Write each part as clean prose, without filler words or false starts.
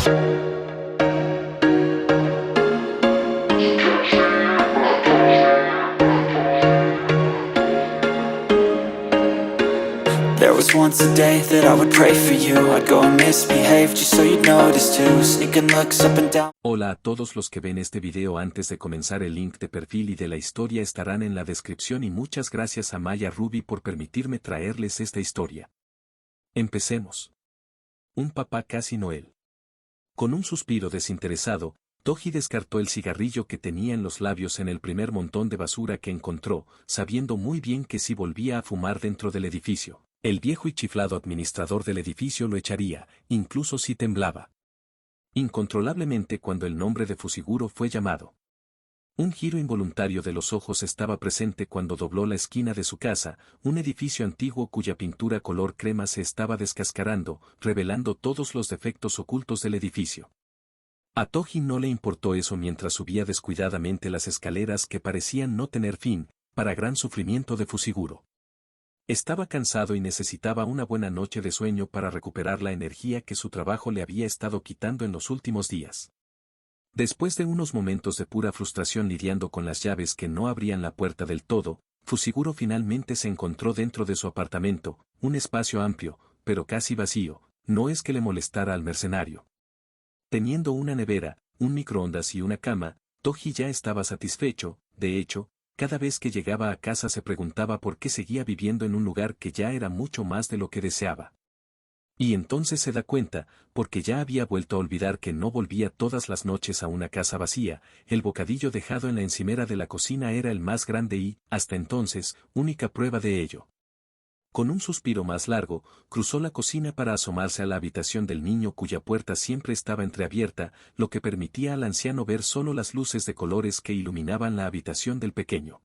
There was once a day that I would pray for you. I'd go and misbehave just so you'd notice too. Sneaking looks up and down. Hola a todos los que ven este video. Antes de comenzar, el link de perfil y de la historia estarán en la descripción y muchas gracias a Maya Ruby por permitirme traerles esta historia. Empecemos. Un papá casi Noel. Con un suspiro desinteresado, Toji descartó el cigarrillo que tenía en los labios en el primer montón de basura que encontró, sabiendo muy bien que si volvía a fumar dentro del edificio, el viejo y chiflado administrador del edificio lo echaría, incluso si temblaba incontrolablemente cuando el nombre de Fushiguro fue llamado. Un giro involuntario de los ojos estaba presente cuando dobló la esquina de su casa, un edificio antiguo cuya pintura color crema se estaba descascarando, revelando todos los defectos ocultos del edificio. A Toji no le importó eso mientras subía descuidadamente las escaleras que parecían no tener fin, para gran sufrimiento de Fushiguro. Estaba cansado y necesitaba una buena noche de sueño para recuperar la energía que su trabajo le había estado quitando en los últimos días. Después de unos momentos de pura frustración lidiando con las llaves que no abrían la puerta del todo, Fushiguro finalmente se encontró dentro de su apartamento, un espacio amplio, pero casi vacío. No es que le molestara al mercenario. Teniendo una nevera, un microondas y una cama, Toji ya estaba satisfecho. De hecho, cada vez que llegaba a casa se preguntaba por qué seguía viviendo en un lugar que ya era mucho más de lo que deseaba. Y entonces se da cuenta, porque ya había vuelto a olvidar que no volvía todas las noches a una casa vacía. El bocadillo dejado en la encimera de la cocina era el más grande y, hasta entonces, única prueba de ello. Con un suspiro más largo, cruzó la cocina para asomarse a la habitación del niño cuya puerta siempre estaba entreabierta, lo que permitía al anciano ver solo las luces de colores que iluminaban la habitación del pequeño.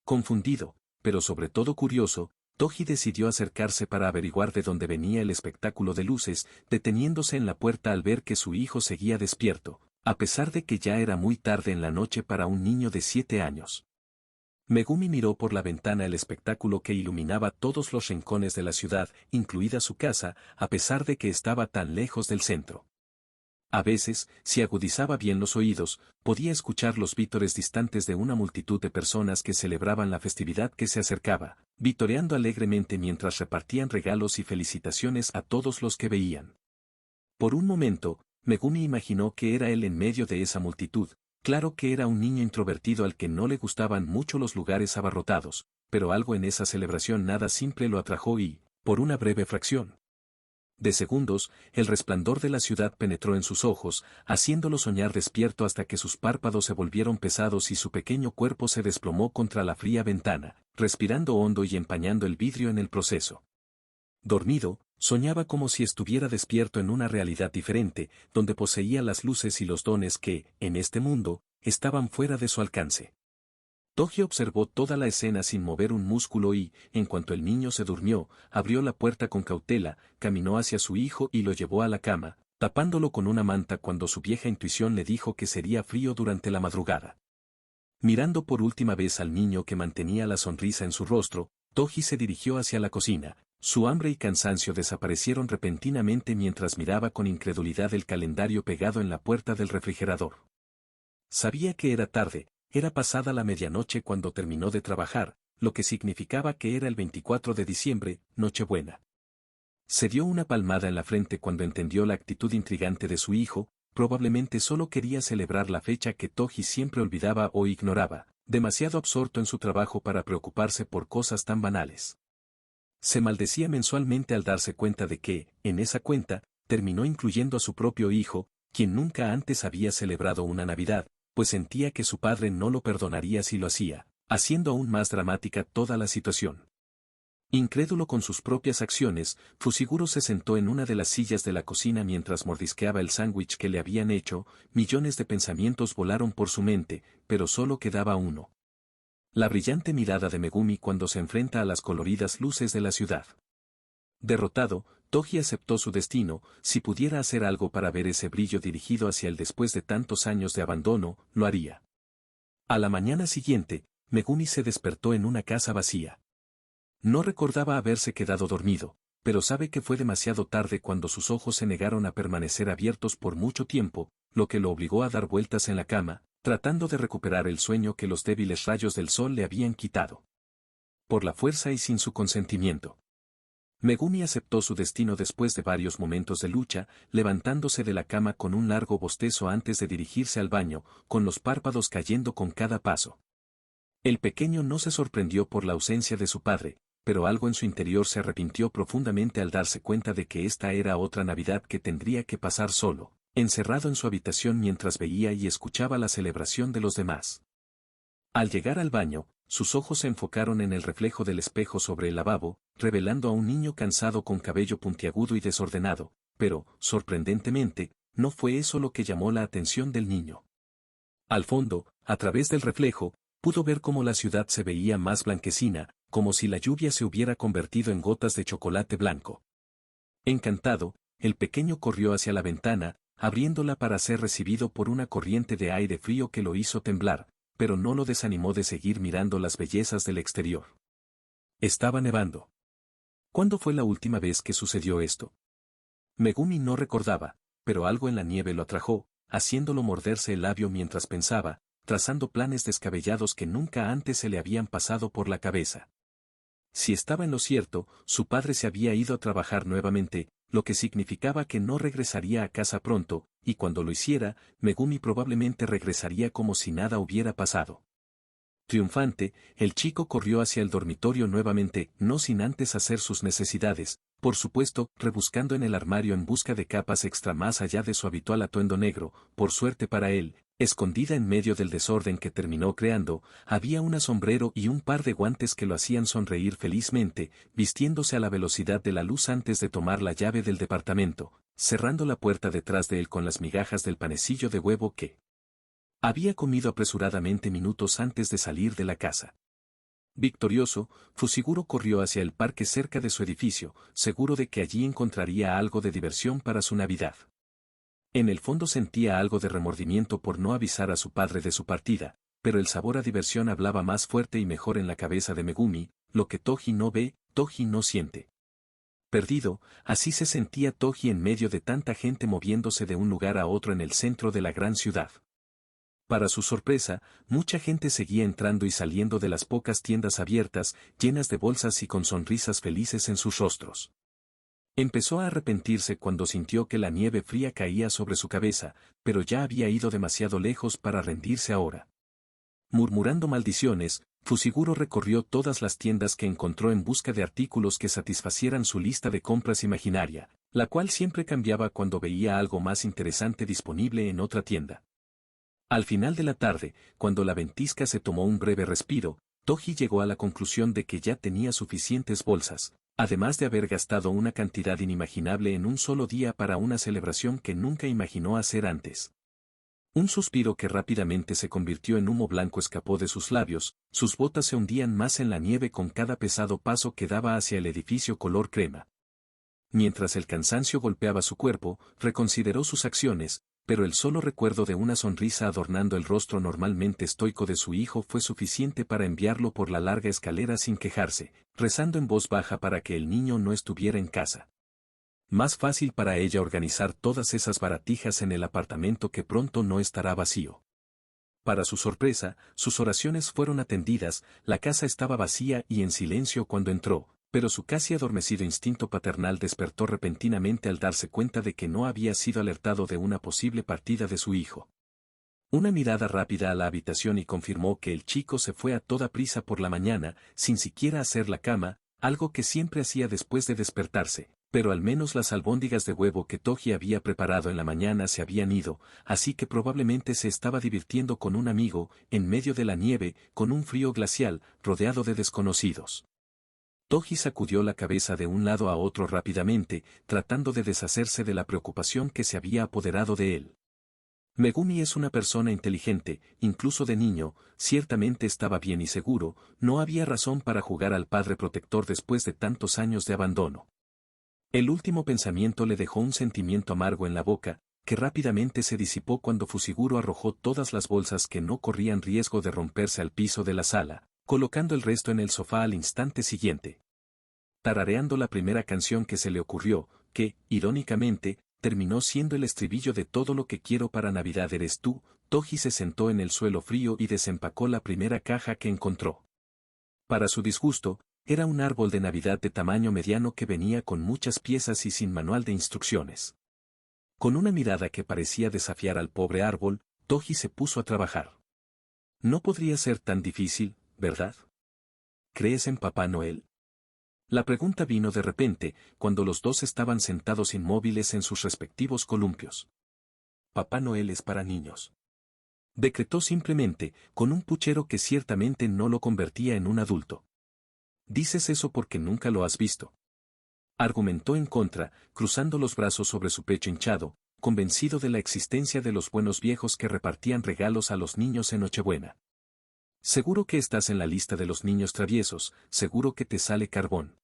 Confundido, pero sobre todo curioso, Toji decidió acercarse para averiguar de dónde venía el espectáculo de luces, deteniéndose en la puerta al ver que su hijo seguía despierto, a pesar de que ya era muy tarde en la noche para un niño de 7 años. Megumi miró por la ventana el espectáculo que iluminaba todos los rincones de la ciudad, incluida su casa, a pesar de que estaba tan lejos del centro. A veces, si agudizaba bien los oídos, podía escuchar los vítores distantes de una multitud de personas que celebraban la festividad que se acercaba, vitoreando alegremente mientras repartían regalos y felicitaciones a todos los que veían. Por un momento, Megumi imaginó que era él en medio de esa multitud. Claro que era un niño introvertido al que no le gustaban mucho los lugares abarrotados, pero algo en esa celebración nada simple lo atrajo y, por una breve fracción de segundos, el resplandor de la ciudad penetró en sus ojos, haciéndolo soñar despierto hasta que sus párpados se volvieron pesados y su pequeño cuerpo se desplomó contra la fría ventana, respirando hondo y empañando el vidrio en el proceso. Dormido, soñaba como si estuviera despierto en una realidad diferente, donde poseía las luces y los dones que, en este mundo, estaban fuera de su alcance. Toji observó toda la escena sin mover un músculo y, en cuanto el niño se durmió, abrió la puerta con cautela, caminó hacia su hijo y lo llevó a la cama, tapándolo con una manta cuando su vieja intuición le dijo que sería frío durante la madrugada. Mirando por última vez al niño que mantenía la sonrisa en su rostro, Toji se dirigió hacia la cocina. Su hambre y cansancio desaparecieron repentinamente mientras miraba con incredulidad el calendario pegado en la puerta del refrigerador. Sabía que era tarde, era pasada la medianoche cuando terminó de trabajar, lo que significaba que era el 24 de diciembre, Nochebuena. Se dio una palmada en la frente cuando entendió la actitud intrigante de su hijo. Probablemente solo quería celebrar la fecha que Toji siempre olvidaba o ignoraba, demasiado absorto en su trabajo para preocuparse por cosas tan banales. Se maldecía mensualmente al darse cuenta de que, en esa cuenta, terminó incluyendo a su propio hijo, quien nunca antes había celebrado una Navidad, pues sentía que su padre no lo perdonaría si lo hacía, haciendo aún más dramática toda la situación. Incrédulo con sus propias acciones, Fushiguro se sentó en una de las sillas de la cocina mientras mordisqueaba el sándwich que le habían hecho. Millones de pensamientos volaron por su mente, pero solo quedaba uno. La brillante mirada de Megumi cuando se enfrenta a las coloridas luces de la ciudad. Derrotado, Toji aceptó su destino. Si pudiera hacer algo para ver ese brillo dirigido hacia él después de tantos años de abandono, lo haría. A la mañana siguiente, Megumi se despertó en una casa vacía. No recordaba haberse quedado dormido, pero sabe que fue demasiado tarde cuando sus ojos se negaron a permanecer abiertos por mucho tiempo, lo que lo obligó a dar vueltas en la cama, tratando de recuperar el sueño que los débiles rayos del sol le habían quitado. Por la fuerza y sin su consentimiento. Megumi aceptó su destino después de varios momentos de lucha, levantándose de la cama con un largo bostezo antes de dirigirse al baño, con los párpados cayendo con cada paso. El pequeño no se sorprendió por la ausencia de su padre, pero algo en su interior se arrepintió profundamente al darse cuenta de que esta era otra Navidad que tendría que pasar solo, encerrado en su habitación mientras veía y escuchaba la celebración de los demás. Al llegar al baño, sus ojos se enfocaron en el reflejo del espejo sobre el lavabo, revelando a un niño cansado con cabello puntiagudo y desordenado, pero, sorprendentemente, no fue eso lo que llamó la atención del niño. Al fondo, a través del reflejo, pudo ver cómo la ciudad se veía más blanquecina, como si la lluvia se hubiera convertido en gotas de chocolate blanco. Encantado, el pequeño corrió hacia la ventana, abriéndola para ser recibido por una corriente de aire frío que lo hizo temblar, pero no lo desanimó de seguir mirando las bellezas del exterior. Estaba nevando. ¿Cuándo fue la última vez que sucedió esto? Megumi no recordaba, pero algo en la nieve lo atrajo, haciéndolo morderse el labio mientras pensaba, trazando planes descabellados que nunca antes se le habían pasado por la cabeza. Si estaba en lo cierto, su padre se había ido a trabajar nuevamente, lo que significaba que no regresaría a casa pronto, y cuando lo hiciera, Megumi probablemente regresaría como si nada hubiera pasado. Triunfante, el chico corrió hacia el dormitorio nuevamente, no sin antes hacer sus necesidades, por supuesto, rebuscando en el armario en busca de capas extra más allá de su habitual atuendo negro. Por suerte para él, escondida en medio del desorden que terminó creando, había un sombrero y un par de guantes que lo hacían sonreír felizmente, vistiéndose a la velocidad de la luz antes de tomar la llave del departamento, cerrando la puerta detrás de él con las migajas del panecillo de huevo que había comido apresuradamente minutos antes de salir de la casa. Victorioso, Fushiguro corrió hacia el parque cerca de su edificio, seguro de que allí encontraría algo de diversión para su Navidad. En el fondo sentía algo de remordimiento por no avisar a su padre de su partida, pero el sabor a diversión hablaba más fuerte y mejor en la cabeza de Megumi, lo que Toji no ve, Toji no siente. Perdido, así se sentía Toji en medio de tanta gente moviéndose de un lugar a otro en el centro de la gran ciudad. Para su sorpresa, mucha gente seguía entrando y saliendo de las pocas tiendas abiertas, llenas de bolsas y con sonrisas felices en sus rostros. Empezó a arrepentirse cuando sintió que la nieve fría caía sobre su cabeza, pero ya había ido demasiado lejos para rendirse ahora. Murmurando maldiciones, Fushiguro recorrió todas las tiendas que encontró en busca de artículos que satisfacieran su lista de compras imaginaria, la cual siempre cambiaba cuando veía algo más interesante disponible en otra tienda. Al final de la tarde, cuando la ventisca se tomó un breve respiro, Toji llegó a la conclusión de que ya tenía suficientes bolsas, además de haber gastado una cantidad inimaginable en un solo día para una celebración que nunca imaginó hacer antes. Un suspiro que rápidamente se convirtió en humo blanco escapó de sus labios, sus botas se hundían más en la nieve con cada pesado paso que daba hacia el edificio color crema. Mientras el cansancio golpeaba su cuerpo, reconsideró sus acciones, pero el solo recuerdo de una sonrisa adornando el rostro normalmente estoico de su hijo fue suficiente para enviarlo por la larga escalera sin quejarse, rezando en voz baja para que el niño no estuviera en casa. Más fácil para ella organizar todas esas baratijas en el apartamento que pronto no estará vacío. Para su sorpresa, sus oraciones fueron atendidas, la casa estaba vacía y en silencio cuando entró, pero su casi adormecido instinto paternal despertó repentinamente al darse cuenta de que no había sido alertado de una posible partida de su hijo. Una mirada rápida a la habitación y confirmó que el chico se fue a toda prisa por la mañana, sin siquiera hacer la cama, algo que siempre hacía después de despertarse, pero al menos las albóndigas de huevo que Toji había preparado en la mañana se habían ido, así que probablemente se estaba divirtiendo con un amigo, en medio de la nieve, con un frío glacial, rodeado de desconocidos. Toji sacudió la cabeza de un lado a otro rápidamente, tratando de deshacerse de la preocupación que se había apoderado de él. Megumi es una persona inteligente, incluso de niño, ciertamente estaba bien y seguro, no había razón para jugar al padre protector después de tantos años de abandono. El último pensamiento le dejó un sentimiento amargo en la boca, que rápidamente se disipó cuando Fushiguro arrojó todas las bolsas que no corrían riesgo de romperse al piso de la sala, colocando el resto en el sofá al instante siguiente. tarareando la primera canción que se le ocurrió, que, irónicamente, terminó siendo el estribillo de Todo lo que quiero para Navidad eres tú. Toji se sentó en el suelo frío y desempacó la primera caja que encontró. Para su disgusto, era un árbol de Navidad de tamaño mediano que venía con muchas piezas y sin manual de instrucciones. Con una mirada que parecía desafiar al pobre árbol, Toji se puso a trabajar. No podría ser tan difícil, ¿verdad? ¿Crees en Papá Noel? La pregunta vino de repente, cuando los dos estaban sentados inmóviles en sus respectivos columpios. Papá Noel es para niños. Decretó simplemente, con un puchero que ciertamente no lo convertía en un adulto. Dices eso porque nunca lo has visto. Argumentó en contra, cruzando los brazos sobre su pecho hinchado, convencido de la existencia de los buenos viejos que repartían regalos a los niños en Nochebuena. Seguro que estás en la lista de los niños traviesos, seguro que te sale carbón.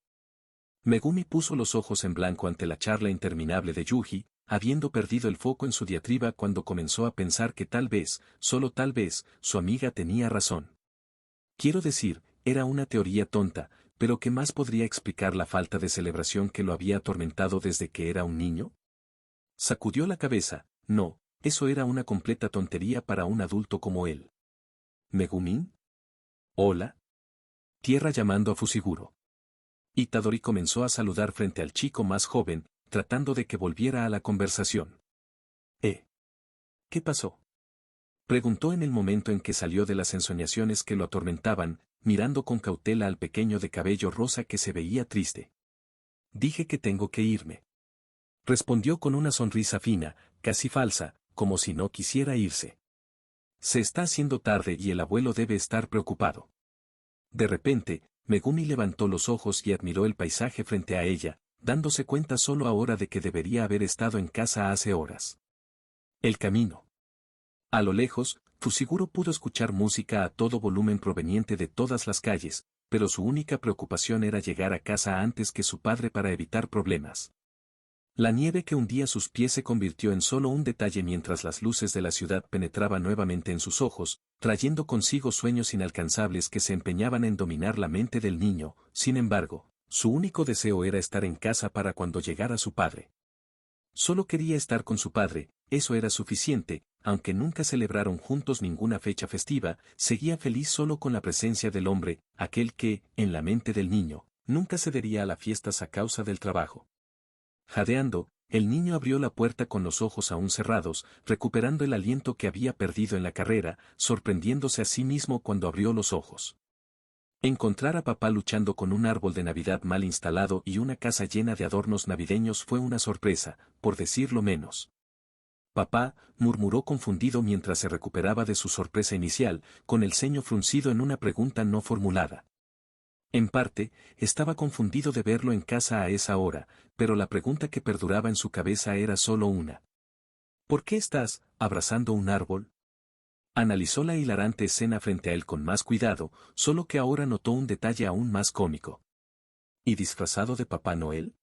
Megumi puso los ojos en blanco ante la charla interminable de Yuji, habiendo perdido el foco en su diatriba cuando comenzó a pensar que tal vez, solo tal vez, su amiga tenía razón. Quiero decir, era una teoría tonta, pero ¿qué más podría explicar la falta de celebración que lo había atormentado desde que era un niño? Sacudió la cabeza, no, eso era una completa tontería para un adulto como él. ¿Megumin? Hola. Tierra llamando a Fushiguro. Itadori comenzó a saludar frente al chico más joven, tratando de que volviera a la conversación. ¿Qué pasó? Preguntó en el momento en que salió de las ensoñaciones que lo atormentaban, mirando con cautela al pequeño de cabello rosa que se veía triste. Dije que tengo que irme. Respondió con una sonrisa fina, casi falsa, como si no quisiera irse. Se está haciendo tarde y el abuelo debe estar preocupado. De repente, Megumi levantó los ojos y admiró el paisaje frente a ella, dándose cuenta solo ahora de que debería haber estado en casa hace horas. El camino. A lo lejos, Fushiguro pudo escuchar música a todo volumen proveniente de todas las calles, pero su única preocupación era llegar a casa antes que su padre para evitar problemas. La nieve que hundía sus pies se convirtió en solo un detalle mientras las luces de la ciudad penetraban nuevamente en sus ojos, trayendo consigo sueños inalcanzables que se empeñaban en dominar la mente del niño. Sin embargo, su único deseo era estar en casa para cuando llegara su padre. Solo quería estar con su padre, eso era suficiente, aunque nunca celebraron juntos ninguna fecha festiva, seguía feliz solo con la presencia del hombre, aquel que, en la mente del niño, nunca cedería a las fiestas a causa del trabajo. Jadeando, el niño abrió la puerta con los ojos aún cerrados, recuperando el aliento que había perdido en la carrera, sorprendiéndose a sí mismo cuando abrió los ojos. Encontrar a papá luchando con un árbol de Navidad mal instalado y una casa llena de adornos navideños fue una sorpresa, por decirlo menos. Papá, murmuró confundido mientras se recuperaba de su sorpresa inicial, con el ceño fruncido en una pregunta no formulada. En parte, estaba confundido de verlo en casa a esa hora, pero la pregunta que perduraba en su cabeza era solo una. ¿Por qué estás abrazando un árbol? Analizó la hilarante escena frente a él con más cuidado, solo que ahora notó un detalle aún más cómico. ¿Y disfrazado de Papá Noel?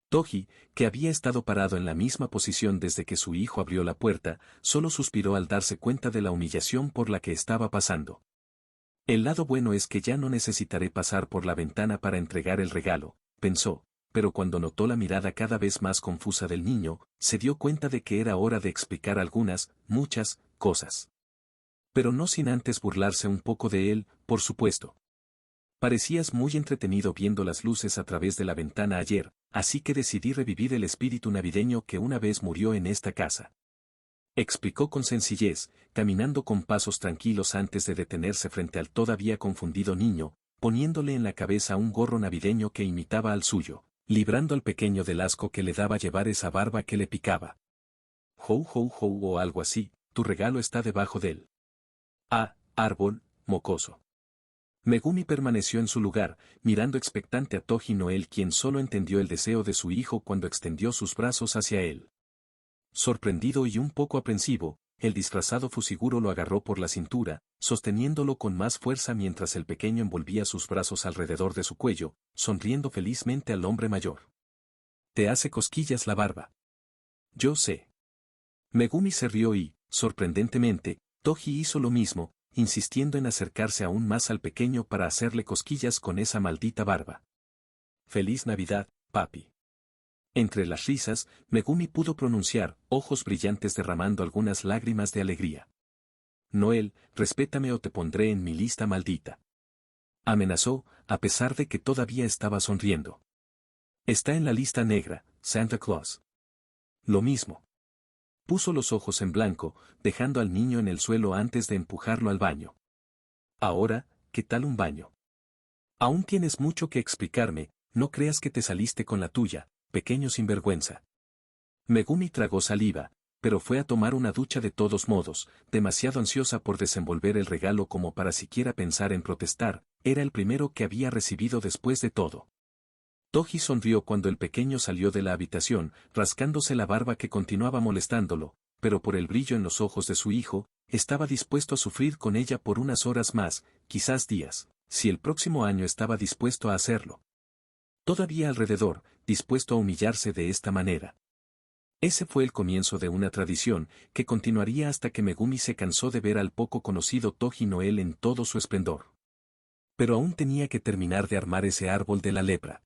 Toji, que había estado parado en la misma posición desde que su hijo abrió la puerta, solo suspiró al darse cuenta de la humillación por la que estaba pasando. El lado bueno es que ya no necesitaré pasar por la ventana para entregar el regalo, pensó, pero cuando notó la mirada cada vez más confusa del niño, se dio cuenta de que era hora de explicar muchas, cosas. Pero no sin antes burlarse un poco de él, por supuesto. Parecías muy entretenido viendo las luces a través de la ventana ayer, así que decidí revivir el espíritu navideño que una vez murió en esta casa. Explicó con sencillez, caminando con pasos tranquilos antes de detenerse frente al todavía confundido niño, poniéndole en la cabeza un gorro navideño que imitaba al suyo, librando al pequeño del asco que le daba llevar esa barba que le picaba. Hou hou hou o algo así, tu regalo está debajo del árbol, mocoso. Megumi permaneció en su lugar, mirando expectante a Toji Noel, quien solo entendió el deseo de su hijo cuando extendió sus brazos hacia él. Sorprendido y un poco aprensivo, el disfrazado Fushiguro lo agarró por la cintura, sosteniéndolo con más fuerza mientras el pequeño envolvía sus brazos alrededor de su cuello, sonriendo felizmente al hombre mayor. Te hace cosquillas la barba. Yo sé. Megumi se rió y, sorprendentemente, Toji hizo lo mismo, insistiendo en acercarse aún más al pequeño para hacerle cosquillas con esa maldita barba. Feliz Navidad, papi. Entre las risas, Megumi pudo pronunciar, ojos brillantes derramando algunas lágrimas de alegría. Noel, respétame o te pondré en mi lista maldita. Amenazó, a pesar de que todavía estaba sonriendo. Está en la lista negra, Santa Claus. Lo mismo. Puso los ojos en blanco, dejando al niño en el suelo antes de empujarlo al baño. Ahora, ¿qué tal un baño? Aún tienes mucho que explicarme, no creas que te saliste con la tuya, pequeño sinvergüenza. Megumi tragó saliva, pero fue a tomar una ducha de todos modos, demasiado ansiosa por desenvolver el regalo como para siquiera pensar en protestar, era el primero que había recibido después de todo. Toji sonrió cuando el pequeño salió de la habitación, rascándose la barba que continuaba molestándolo, pero por el brillo en los ojos de su hijo, estaba dispuesto a sufrir con ella por unas horas más, quizás días, si el próximo año estaba dispuesto a hacerlo. Todavía alrededor, dispuesto a humillarse de esta manera. Ese fue el comienzo de una tradición, que continuaría hasta que Megumi se cansó de ver al poco conocido Toji Noel en todo su esplendor. Pero aún tenía que terminar de armar ese árbol de la lepra.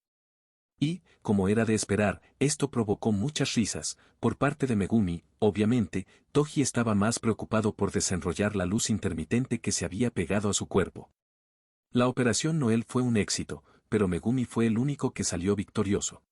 Y, como era de esperar, esto provocó muchas risas, por parte de Megumi, obviamente, Toji estaba más preocupado por desenrollar la luz intermitente que se había pegado a su cuerpo. La operación Noel fue un éxito, pero Megumi fue el único que salió victorioso.